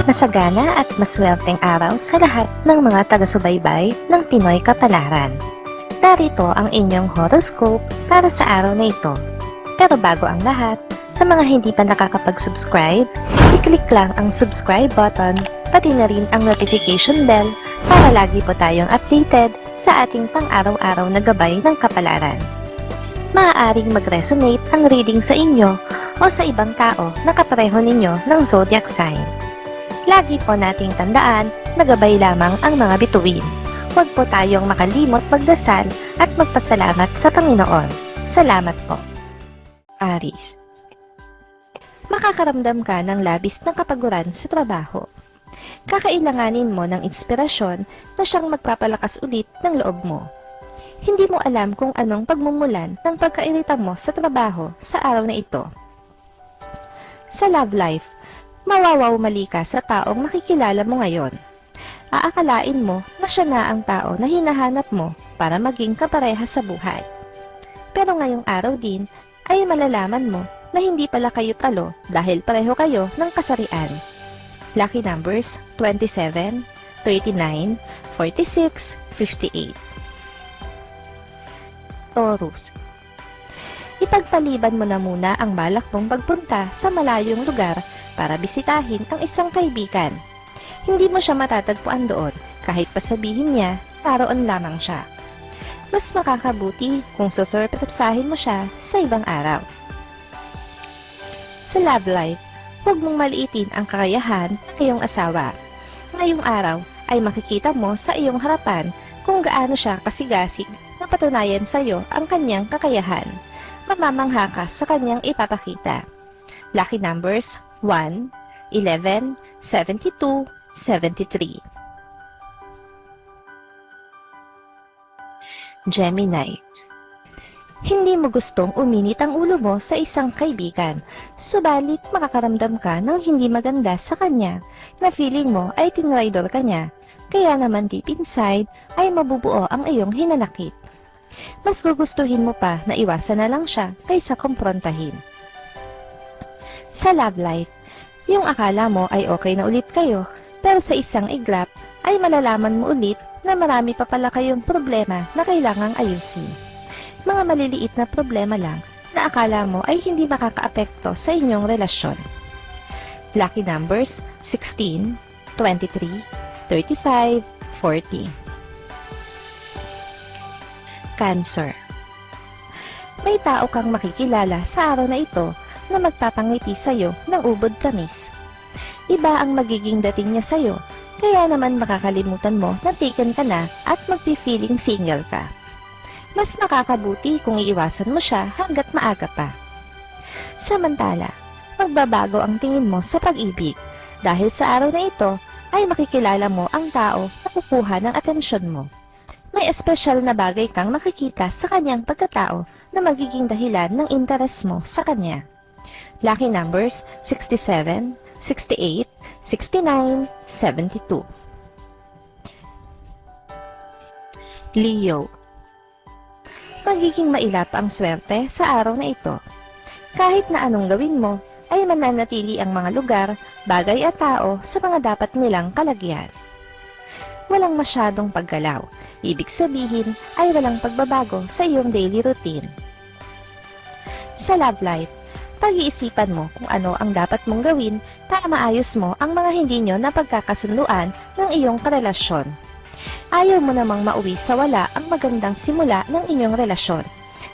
Masagana at maswerteng araw sa lahat ng mga taga-subaybay ng Pinoy Kapalaran. Narito ang inyong horoscope para sa araw na ito. Pero bago ang lahat, sa mga hindi pa nakakapag-subscribe, i-click lang ang subscribe button, pati na rin ang notification bell para lagi po tayong updated sa ating pang-araw-araw na gabay ng kapalaran. Maaaring mag-resonate ang reading sa inyo o sa ibang tao na kapareho ninyo ng zodiac sign. Lagi po nating tandaan na gabay lamang ang mga bituin. Huwag po tayong makalimot magdasal at magpasalamat sa Panginoon. Salamat po. Aries. Makakaramdam ka ng labis na kapaguran sa trabaho. Kakailanganin mo ng inspirasyon na siyang magpapalakas ulit ng loob mo. Hindi mo alam kung anong pagmumulan ng pagkairita mo sa trabaho sa araw na ito. Sa love life, mawawawmali ka sa taong makikilala mo ngayon. Aakalain mo na siya na ang tao na hinahanap mo para maging kapareha sa buhay. Pero ngayong araw din ay malalaman mo na hindi pala kayo talo dahil pareho kayo ng kasarian. Lucky numbers 27, 39, 46, 58. Taurus. Ipagpaliban mo na muna ang balak mong pagpunta sa malayong lugar para bisitahin ang isang kaibigan. Hindi mo siya matatagpuan doon kahit pasabihin niya naroon lamang siya. Mas makakabuti kung susurpresahin mo siya sa ibang araw. Sa love life, huwag mong maliitin ang kakayahan ng iyong asawa. Ngayong araw ay makikita mo sa iyong harapan kung gaano siya kasigasig na patunayan sa iyo ang kanyang kakayahan. Mamamangha ka sa kanyang ipapakita. Lucky numbers 1, 11, 72, 73. Gemini. Hindi mo gustong uminit ang ulo mo sa isang kaibigan, subalit makakaramdam ka ng hindi maganda sa kanya na feeling mo ay tinraidor ka niya, kaya naman deep inside ay mabubuo ang iyong hinanakit. Mas gugustuhin mo pa na iwasan na lang siya kaysa kumprontahin. Sa love life, yung akala mo ay okay na ulit kayo, pero sa isang iglap ay malalaman mo ulit na marami pa pala kayong problema na kailangang ayusin. Mga maliliit na problema lang na akala mo ay hindi makakaapekto sa inyong relasyon. Lucky numbers 16, 23, 35, 40. Cancer. May tao kang makikilala sa araw na ito na magpapangiti sa'yo ng ubod tamis. Iba ang magiging dating niya sa'yo, kaya naman makakalimutan mo na taken ka na at magpi-feeling single ka. Mas makakabuti kung iiwasan mo siya hanggat maaga pa. Samantala, magbabago ang tingin mo sa pag-ibig dahil sa araw na ito ay makikilala mo ang tao na kukuha ng atensyon mo. May espesyal na bagay kang makikita sa kanyang pagkatao na magiging dahilan ng interes mo sa kanya. Lucky numbers 67, 68, 69, 72. Leo. Magiging mailap ang swerte sa araw na ito. Kahit na anong gawin mo, ay mananatili ang mga lugar, bagay at tao sa mga dapat nilang kalagyan. Walang masyadong paggalaw. Ibig sabihin ay walang pagbabago sa iyong daily routine. Sa love life, pag-iisipan mo kung ano ang dapat mong gawin para maayos mo ang mga hindi nyo na pagkakasunduan ng iyong karelasyon. Ayaw mo namang mauwi sa wala ang magandang simula ng inyong relasyon,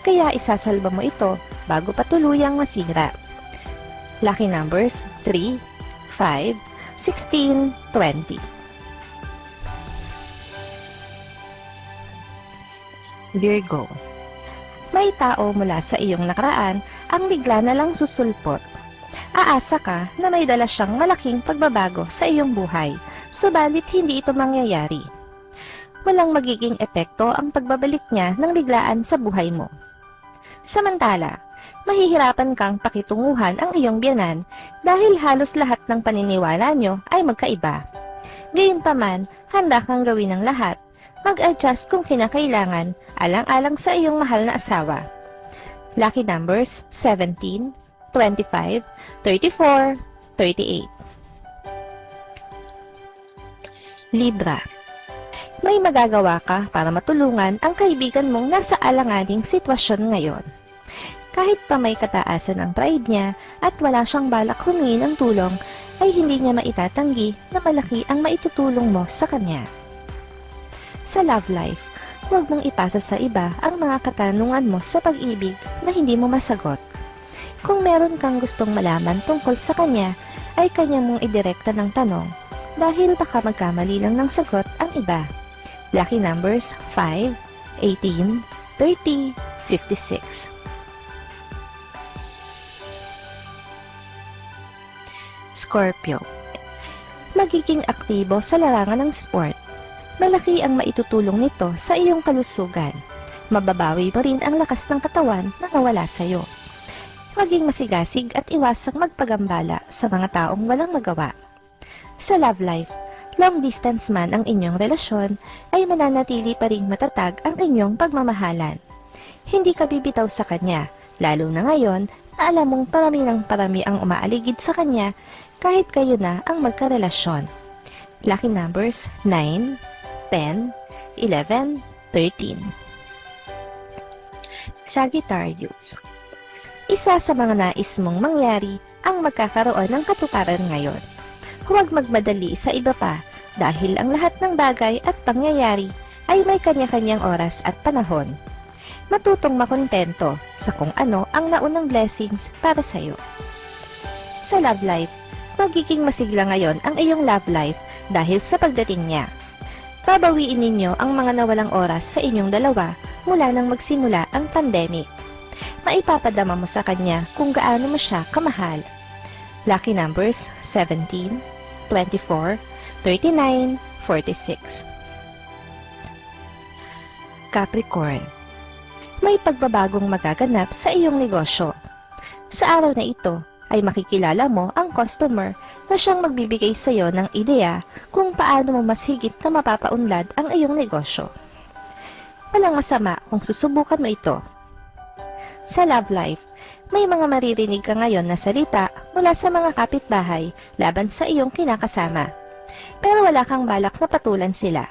kaya isasalba mo ito bago pa tuluyang masira. Lucky numbers 3, 5, 16, 20. Virgo. May tao mula sa iyong nakaraan ang bigla na lang susulpot. Aasa ka na may dala siyang malaking pagbabago sa iyong buhay, subalit hindi ito mangyayari. Walang magiging epekto ang pagbabalik niya ng biglaan sa buhay mo. Samantala, mahihirapan kang pakitunguhan ang iyong biyanan dahil halos lahat ng paniniwala nyo ay magkaiba. Gayunpaman, handa kang gawin ang lahat. Mag-adjust kung kinakailangan, alang-alang sa iyong mahal na asawa. Lucky numbers 17, 25, 34, 38. Libra. May magagawa ka para matulungan ang kaibigan mong nasa alanganing sitwasyon ngayon. Kahit pa may kataasan ang pride niya at wala siyang balak humingi ng tulong, ay hindi niya maitatanggi na malaki ang maitutulong mo sa kanya. Sa love life, huwag mong ipasa sa iba ang mga katanungan mo sa pag-ibig na hindi mo masagot. Kung meron kang gustong malaman tungkol sa kanya, ay kanya mong idirekta ng tanong dahil baka magkamali lang ng sagot ang iba. Lucky numbers 5, 18, 30, 56. Scorpio. Magiging aktibo sa larangan ng sport. Malaki ang maitutulong nito sa iyong kalusugan. Mababawi mo rin ang lakas ng katawan na nawala sa iyo. Maging masigasig at iwasang magpagambala sa mga taong walang magawa. Sa love life, long distance man ang inyong relasyon, ay mananatili pa ring matatag ang inyong pagmamahalan. Hindi ka bibitaw sa kanya, lalo na ngayon na alam mong parami ng parami ang umaaligid sa kanya kahit kayo na ang magkarelasyon. Lucky numbers 9, 10, 11, 13. Sagittarius. Isa sa mga nais mong mangyari ang magkakaroon ng katuparan ngayon. Huwag magmadali sa iba pa dahil ang lahat ng bagay at pangyayari ay may kanya-kanyang oras at panahon. Matutong makontento sa kung ano ang naunang blessings para sa iyo. Sa love life, magiging masigla ngayon ang iyong love life dahil sa pagdating niya. Babawiin ninyo ang mga nawalang oras sa inyong dalawa mula nang magsimula ang pandemic. Maipapadama mo sa kanya kung gaano mo siya kamahal. Lucky numbers 17, 24, 39, 46. Capricorn. May pagbabagong magaganap sa iyong negosyo. Sa araw na ito, ay makikilala mo ang customer na siyang magbibigay sa iyo ng ideya kung paano mo mas higit na mapapaunlad ang iyong negosyo. Walang masama kung susubukan mo ito. Sa love life, may mga maririnig ka ngayon na salita mula sa mga kapitbahay laban sa iyong kinakasama. Pero wala kang balak na patulan sila.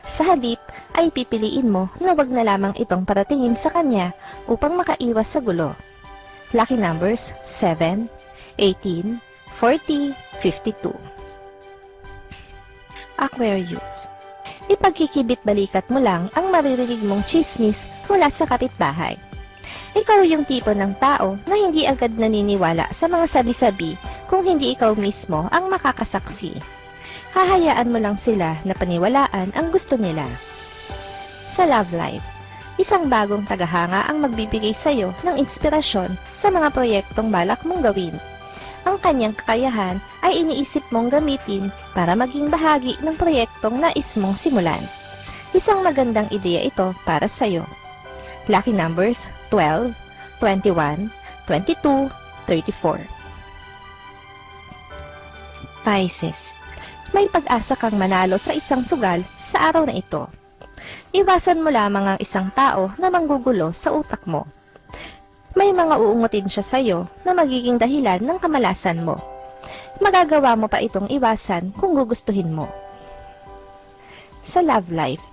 Sa halip ay pipiliin mo na wag na lamang itong paratingin sa kanya upang makaiwas sa gulo. Lucky numbers 7, 18, 40, 52. Aquarius. Ipagkikibit-balikat mo lang ang maririnig mong chismis mula sa kapitbahay. Ikaw yung tipo ng tao na hindi agad naniniwala sa mga sabi-sabi kung hindi ikaw mismo ang makakasaksi. Hahayaan mo lang sila na paniwalaan ang gusto nila. Sa love life, isang bagong tagahanga ang magbibigay sa iyo ng inspirasyon sa mga proyektong balak mong gawin. Ang kanyang kakayahan ay iniisip mong gamitin para maging bahagi ng proyektong nais mong simulan. Isang magandang ideya ito para sa iyo. Lucky numbers 12, 21, 22, 34. Pisces. May pag-asa kang manalo sa isang sugal sa araw na ito. Iwasan mo lamang ang isang tao na manggugulo sa utak mo. May mga uungutin siya sa iyo na magiging dahilan ng kamalasan mo. Magagawa mo pa itong iwasan kung gugustuhin mo. Sa love life,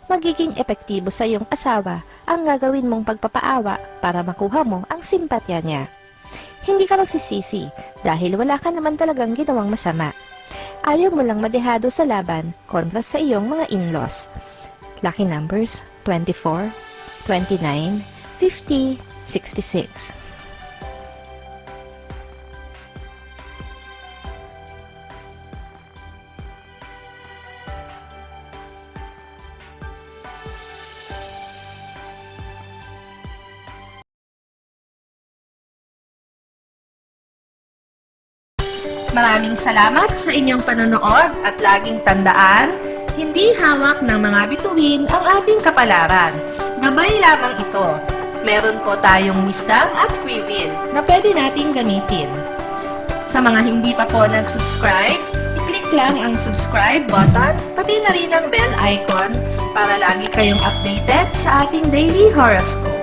magiging epektibo sa iyong asawa ang gagawin mong pagpapaawa para makuha mo ang simpatya niya. Hindi ka magsisisi dahil wala ka naman talagang ginawang masama. Ayaw mo lang madehado sa laban kontra sa iyong mga in-laws. Lucky numbers 24, 29, 50, 66. Maraming salamat sa inyong panonood at laging tandaan, hindi hawak ng mga bituin ang ating kapalaran. Gabay lamang ito. Meron po tayong wisdom at free will na pwede nating gamitin. Sa mga hindi pa po nag-subscribe, i-click lang ang subscribe button, pati na rin ang bell icon para lagi kayong updated sa ating daily horoscope.